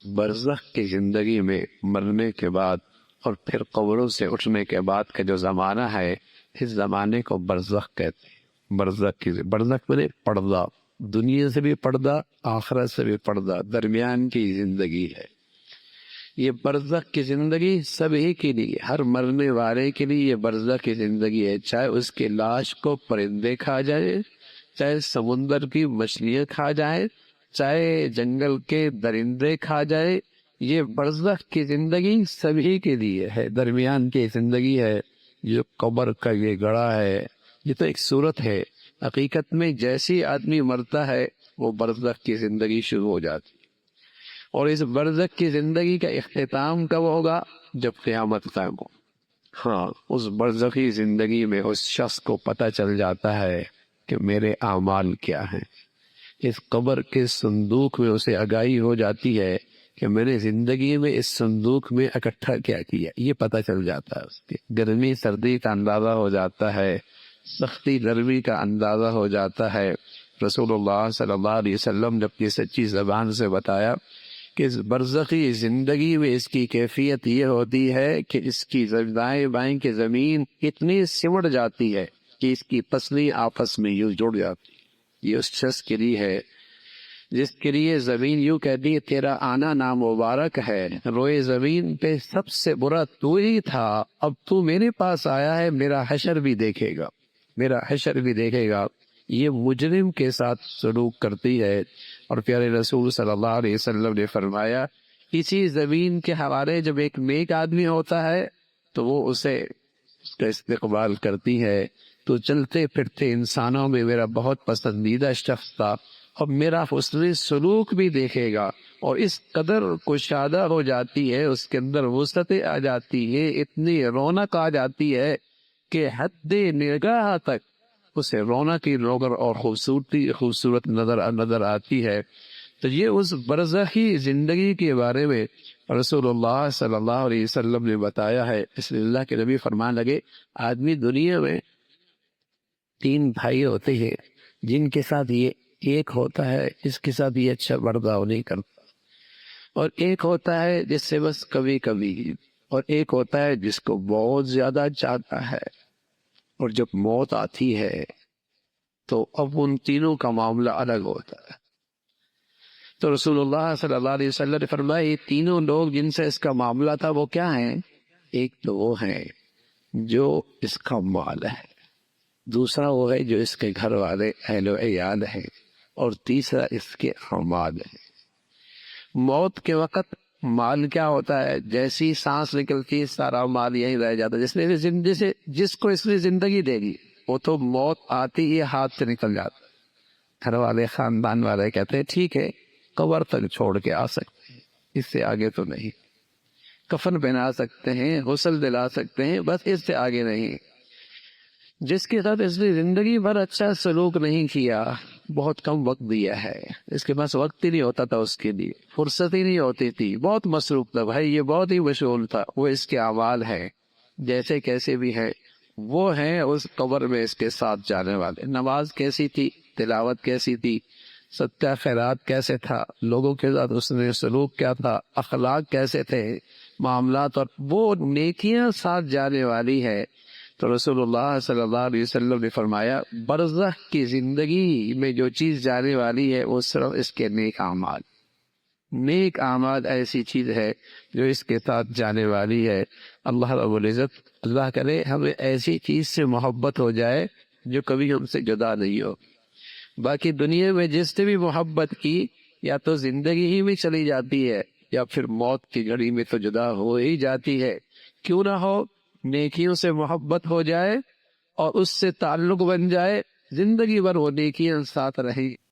برزخ کی زندگی میں مرنے کے بعد اور پھر قبروں سے اٹھنے کے بعد کا جو زمانہ ہے، اس زمانے کو برزخ کہتے ہیں۔ برزخ میں پردہ، دنیا سے بھی پردہ، آخرت سے بھی پردہ، درمیان کی زندگی ہے۔ یہ برزخ کی زندگی سبھی کے لیے، ہر مرنے والے کے لیے یہ برزخ کی زندگی ہے، چاہے اس کی لاش کو پرندے کھا جائے، چاہے سمندر کی مچھلیاں کھا جائیں، چاہے جنگل کے درندے کھا جائے، یہ برزخ کی زندگی سبھی کے لیے ہے، درمیان کی زندگی ہے۔ جو قبر کا یہ گڑھا ہے، یہ تو ایک صورت ہے، حقیقت میں جیسی آدمی مرتا ہے وہ برزخ کی زندگی شروع ہو جاتی ہے۔ اور اس برزخ کی زندگی کا اختتام کب ہوگا؟ جب قیامت قائم ہو۔ ہاں، اس برزخی زندگی میں اس شخص کو پتہ چل جاتا ہے کہ میرے اعمال کیا ہیں۔ اس قبر کے صندوق میں اسے آگاہی ہو جاتی ہے کہ میں نے زندگی میں اس صندوق میں اکٹھا کیا کیا، یہ پتہ چل جاتا ہے۔ اس کے گرمی سردی کا اندازہ ہو جاتا ہے، سختی نرمی کا اندازہ ہو جاتا ہے۔ رسول اللہ صلی اللہ علیہ وسلم نے اپنی سچی زبان سے بتایا کہ اس برزخی زندگی میں اس کی کیفیت یہ ہوتی ہے کہ اس کی دائیں بائیں کی زمین اتنی سمٹ جاتی ہے کہ اس کی پسلی آپس میں یوں جڑ جاتی ہے۔ یہ اس شخص کے لیے ہے جس کے لیے زمین یوں کہتی ہے تیرا آنا نامبارک ہے، روئے زمین پہ سب سے برا تو ہی تھا، اب تو میرے پاس آیا ہے، میرا حشر بھی دیکھے گا، میرا حشر بھی دیکھے گا۔ یہ مجرم کے ساتھ سلوک کرتی ہے۔ اور پیارے رسول صلی اللہ علیہ وسلم نے فرمایا اسی زمین کے حوالے جب ایک نیک آدمی ہوتا ہے تو وہ اسے اس کا استقبال کرتی ہے، تو چلتے پھرتے انسانوں میں میرا بہت پسندیدہ شخص تھا، اور میرا حسن سلوک بھی دیکھے گا۔ اور اس قدر کشادہ ہو جاتی ہے، اس کے اندر وسعت آ جاتی ہے، اتنی رونق آ جاتی ہے کہ حد نگاہ تک اسے رونق کی نظر اور خوبصورت نظر آتی ہے۔ تو یہ اس برزخی زندگی کے بارے میں رسول اللہ صلی اللہ علیہ وسلم نے بتایا ہے۔ اس لیے اللہ کے نبی فرمان لگے آدمی دنیا میں تین بھائی ہوتے ہیں جن کے ساتھ یہ ایک ہوتا ہے جس کے ساتھ یہ اچھا برتاؤ نہیں کرتا، اور ایک ہوتا ہے جس سے بس کبھی کبھی، اور ایک ہوتا ہے جس کو بہت زیادہ چاہتا ہے، اور جب موت آتی ہے تو اب ان تینوں کا معاملہ الگ ہوتا ہے۔ تو رسول اللہ صلی اللہ علیہ وسلم نے فرمایا یہ تینوں لوگ جن سے اس کا معاملہ تھا وہ کیا ہیں؟ ایک تو وہ ہیں جو اس کا مال ہے، دوسرا وہ ہے جو اس کے گھر والے اہل و عیال ہیں، اور تیسرا اس کے اعمال ہیں۔ موت کے وقت مال کیا ہوتا ہے؟ جیسی سانس نکلتی ہے سارا مال یہیں رہ جاتا ہے۔ جس کو اس نے زندگی دے گی وہ تو موت آتی ہی ہاتھ سے نکل جاتا ہے۔ گھر والے خاندان والے کہتے ہیں ٹھیک ہے قبر تک چھوڑ کے آ سکتے ہیں، اس سے آگے تو نہیں، کفن پہنا سکتے ہیں، غسل دلا سکتے ہیں، بس اس سے آگے نہیں۔ جس کے ساتھ اس نے زندگی بھر اچھا سلوک نہیں کیا، بہت کم وقت دیا ہے، اس کے پاس وقت ہی نہیں ہوتا تھا، اس کے لیے فرصت ہی نہیں ہوتی تھی، بہت مصروف تھا بھائی، یہ بہت ہی مشغول تھا، وہ اس کے اعمال ہیں جیسے کیسے بھی ہیں، وہ ہیں اس قبر میں اس کے ساتھ جانے والے۔ نماز کیسی تھی، تلاوت کیسی تھی، صدقہ خیرات کیسے تھا، لوگوں کے ساتھ اس نے سلوک کیا تھا، اخلاق کیسے تھے، معاملات، اور وہ نیکیاں ساتھ جانے والی ہے۔ تو رسول اللہ صلی اللہ علیہ وسلم نے فرمایا برزخ کی زندگی میں جو چیز جانے والی ہے وہ صرف اس کے نیک اعمال، نیک اعمال ایسی چیز ہے جو اس کے ساتھ جانے والی ہے۔ اللہ رب العزت اللہ کرے ہمیں ایسی چیز سے محبت ہو جائے جو کبھی ہم سے جدا نہیں ہو۔ باقی دنیا میں جس سے بھی محبت کی یا تو زندگی ہی میں چلی جاتی ہے یا پھر موت کی گھڑی میں تو جدا ہو ہی جاتی ہے۔ کیوں نہ ہو، نیکیوں سے محبت ہو جائے اور اس سے تعلق بن جائے، زندگی بھر وہ نیکیاں ساتھ رہیں۔